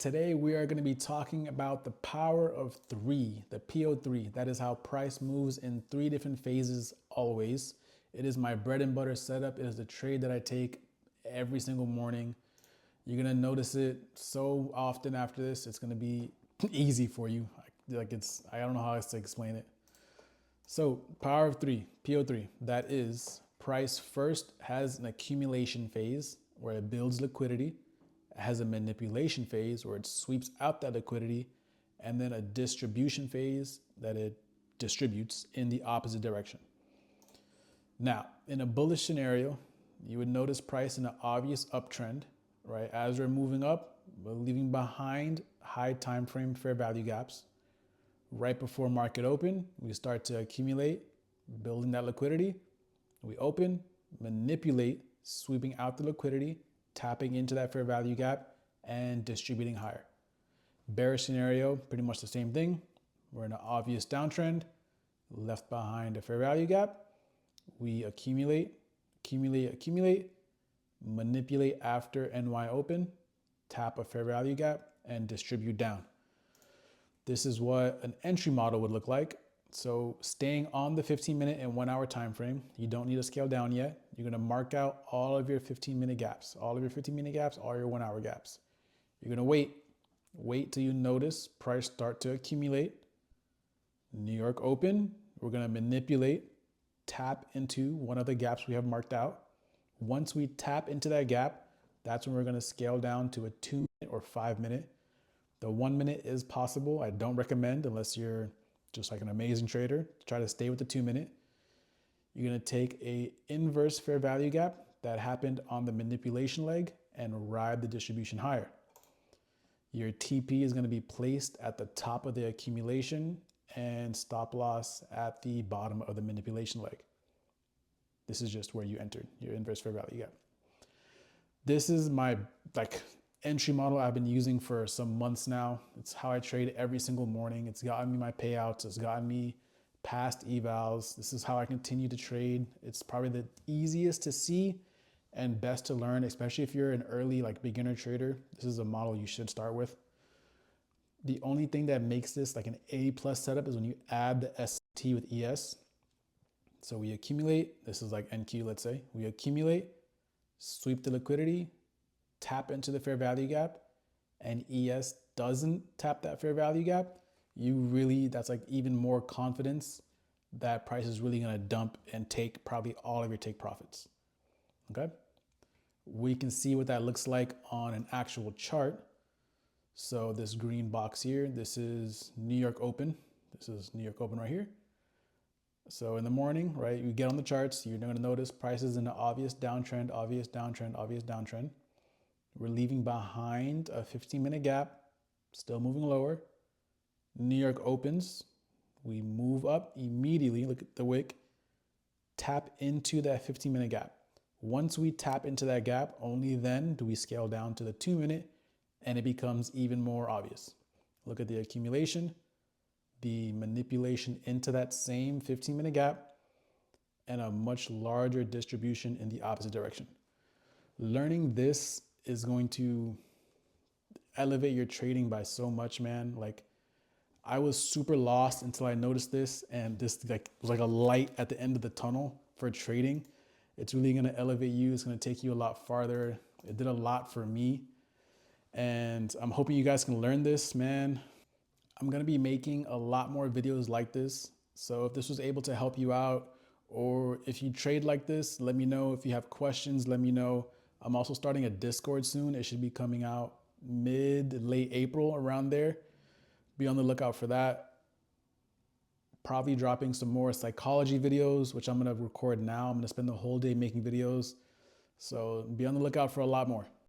Today we are going to be talking about the power of three, the PO3. That is how price moves in three different phases always. It is my bread and butter setup. It is the trade that I take every single morning. You're going to notice it so often after this. It's going to be easy for you. I don't know how else to explain it. So power of three, PO3, that is price first has an accumulation phase where it builds liquidity. It has a manipulation phase where it sweeps out that liquidity, and then a distribution phase that it distributes in the opposite direction. Now, in a bullish scenario, you would notice price in an obvious uptrend, right? As we're moving up, we're leaving behind high time frame fair value gaps. Right before market open, we start to accumulate, building that liquidity. We open, manipulate, sweeping out the liquidity, tapping into that fair value gap and distributing higher. Bearish scenario, pretty much the same thing. We're in an obvious downtrend, left behind a fair value gap. We accumulate, manipulate after NY open, tap a fair value gap and distribute down. This is what an entry model would look like. So staying on the 15-minute and 1 hour time frame, you don't need to scale down yet. You're going to mark out all of your 15-minute gaps, all your 1 hour gaps. You're going to wait till you notice price start to accumulate. New York open, we're going to manipulate, tap into one of the gaps we have marked out. Once we tap into that gap, that's when we're going to scale down to a 2-minute or 5-minute. The 1 minute is possible. I don't recommend unless you're just like an amazing trader. Try to stay with the 2 minute. You're going to take a inverse fair value gap that happened on the manipulation leg and ride the distribution higher. Your TP is going to be placed at the top of the accumulation and stop loss at the bottom of the manipulation leg. This is just where you entered your inverse fair value gap. This is my entry model I've been using for some months now. It's how I trade every single morning. It's gotten me my payouts. It's gotten me past evals. This is how I continue to trade. It's probably the easiest to see and best to learn, especially if you're an early beginner trader. This is a model you should start with. The only thing that makes this like an A+ setup is when you add the ST with ES. So we accumulate, this is like NQ, let's say. We accumulate, sweep the liquidity, tap into the fair value gap, and ES doesn't tap that fair value gap, that's like even more confidence that price is really gonna dump and take probably all of your take profits, okay? We can see what that looks like on an actual chart. So this green box here, this is New York open. This is New York open right here. So in the morning, right, you get on the charts, you're gonna notice prices in an obvious downtrend, obvious downtrend, obvious downtrend. We're leaving behind a 15-minute gap, still moving lower. New York opens. We move up immediately. Look at the wick. Tap into that 15-minute gap. Once we tap into that gap, only then do we scale down to the 2-minute, and it becomes even more obvious. Look at the accumulation, the manipulation into that same 15-minute gap, and a much larger distribution in the opposite direction. Learning this is going to elevate your trading by so much, man. I was super lost until I noticed this, and this was like a light at the end of the tunnel for trading. It's really gonna elevate you. It's gonna take you a lot farther. It did a lot for me, and I'm hoping you guys can learn this, man. I'm gonna be making a lot more videos like this. So if this was able to help you out, or if you trade like this, let me know. If you have questions, let me know. I'm also starting a Discord soon. It should be coming out late April, around there. Be on the lookout for that. Probably dropping some more psychology videos, which I'm gonna record now. I'm gonna spend the whole day making videos. So be on the lookout for a lot more.